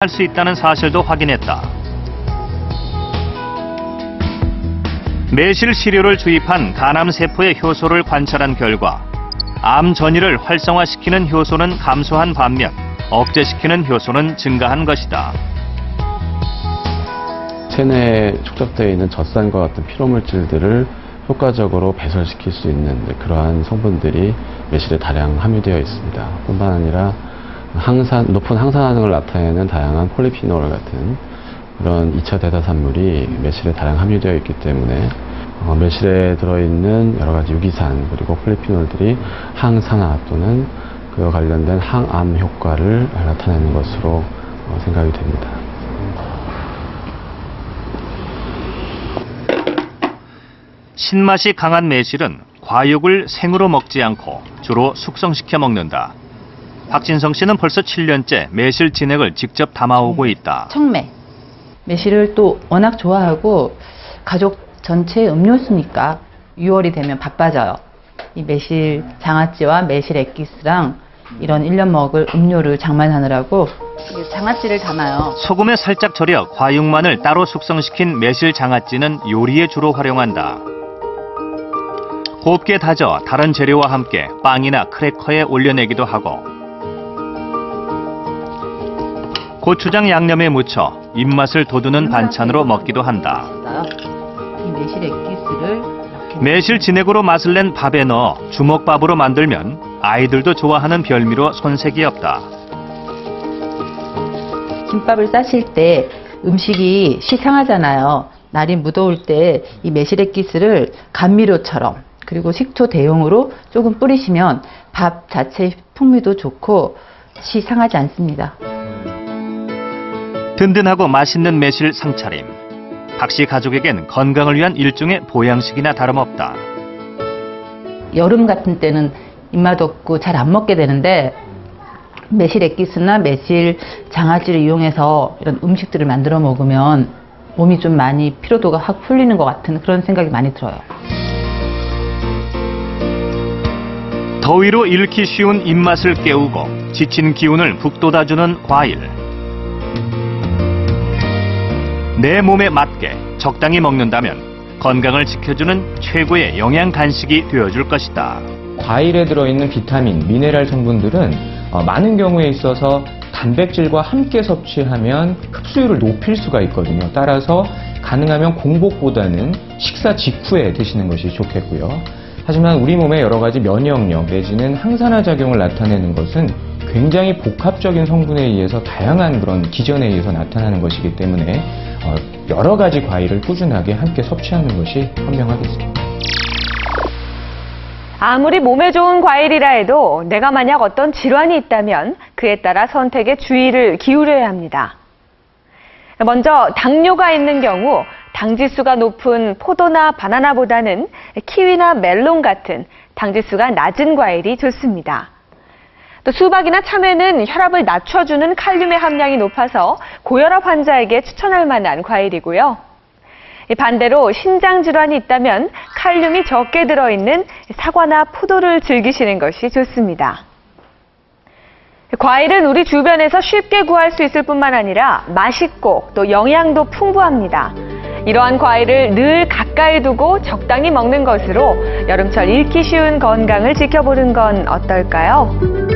할 수 있다는 사실도 확인했다. 매실 시료를 주입한 간암세포의 효소를 관찰한 결과 암 전이를 활성화시키는 효소는 감소한 반면 억제시키는 효소는 증가한 것이다. 체내에 축적되어 있는 젖산과 같은 피로물질들을 효과적으로 배설시킬 수 있는 그러한 성분들이 매실에 다량 함유되어 있습니다. 뿐만 아니라 높은 항산화능을 나타내는 다양한 폴리피놀 같은 그런 2차 대사산물이 매실에 다량 함유되어 있기 때문에 매실에 들어있는 여러 가지 유기산 그리고 폴리피놀들이 항산화 또는 그와 관련된 항암 효과를 나타내는 것으로 생각이 됩니다. 신맛이 강한 매실은 과육을 생으로 먹지 않고 주로 숙성시켜 먹는다. 박진성 씨는 벌써 7년째 매실 진액을 직접 담아오고 있다. 청매. 매실을 또 워낙 좋아하고 가족 전체의 음료수니까 6월이 되면 바빠져요. 이 매실 장아찌와 매실 액기스랑 이런 1년 먹을 음료를 장만하느라고 장아찌를 담아요. 소금에 살짝 절여 과육만을 따로 숙성시킨 매실 장아찌는 요리에 주로 활용한다. 곱게 다져 다른 재료와 함께 빵이나 크래커에 올려내기도 하고 고추장 양념에 묻혀 입맛을 돋우는 반찬으로 먹기도 한다. 이 매실 액기스를 이렇게 매실 진액으로 맛을 낸 밥에 넣어 주먹밥으로 만들면 아이들도 좋아하는 별미로 손색이 없다. 김밥을 싸실 때 음식이 시상하잖아요. 날이 무더울 때 이 매실 액기스를 감미료처럼 그리고 식초 대용으로 조금 뿌리시면 밥 자체의 풍미도 좋고 시상하지 않습니다. 든든하고 맛있는 매실 상차림. 박 씨 가족에겐 건강을 위한 일종의 보양식이나 다름없다. 여름 같은 때는 입맛 없고 잘 안 먹게 되는데 매실 액기스나 매실 장아찌를 이용해서 이런 음식들을 만들어 먹으면 몸이 좀 많이 피로도가 확 풀리는 것 같은 그런 생각이 많이 들어요. 더위로 잃기 쉬운 입맛을 깨우고 지친 기운을 북돋아주는 과일. 내 몸에 맞게 적당히 먹는다면 건강을 지켜주는 최고의 영양 간식이 되어줄 것이다. 과일에 들어있는 비타민, 미네랄 성분들은 많은 경우에 있어서 단백질과 함께 섭취하면 흡수율을 높일 수가 있거든요. 따라서 가능하면 공복보다는 식사 직후에 드시는 것이 좋겠고요. 하지만 우리 몸의 여러 가지 면역력 내지는 항산화 작용을 나타내는 것은 굉장히 복합적인 성분에 의해서 다양한 그런 기전에 의해서 나타나는 것이기 때문에 여러 가지 과일을 꾸준하게 함께 섭취하는 것이 현명하겠습니다. 아무리 몸에 좋은 과일이라 해도 내가 만약 어떤 질환이 있다면 그에 따라 선택에 주의를 기울여야 합니다. 먼저 당뇨가 있는 경우 당지수가 높은 포도나 바나나보다는 키위나 멜론 같은 당지수가 낮은 과일이 좋습니다. 또 수박이나 참외는 혈압을 낮춰주는 칼륨의 함량이 높아서 고혈압 환자에게 추천할 만한 과일이고요. 반대로 신장 질환이 있다면 칼륨이 적게 들어있는 사과나 포도를 즐기시는 것이 좋습니다. 과일은 우리 주변에서 쉽게 구할 수 있을 뿐만 아니라 맛있고 또 영양도 풍부합니다. 이러한 과일을 늘 가까이 두고 적당히 먹는 것으로 여름철 잃기 쉬운 건강을 지켜보는 건 어떨까요?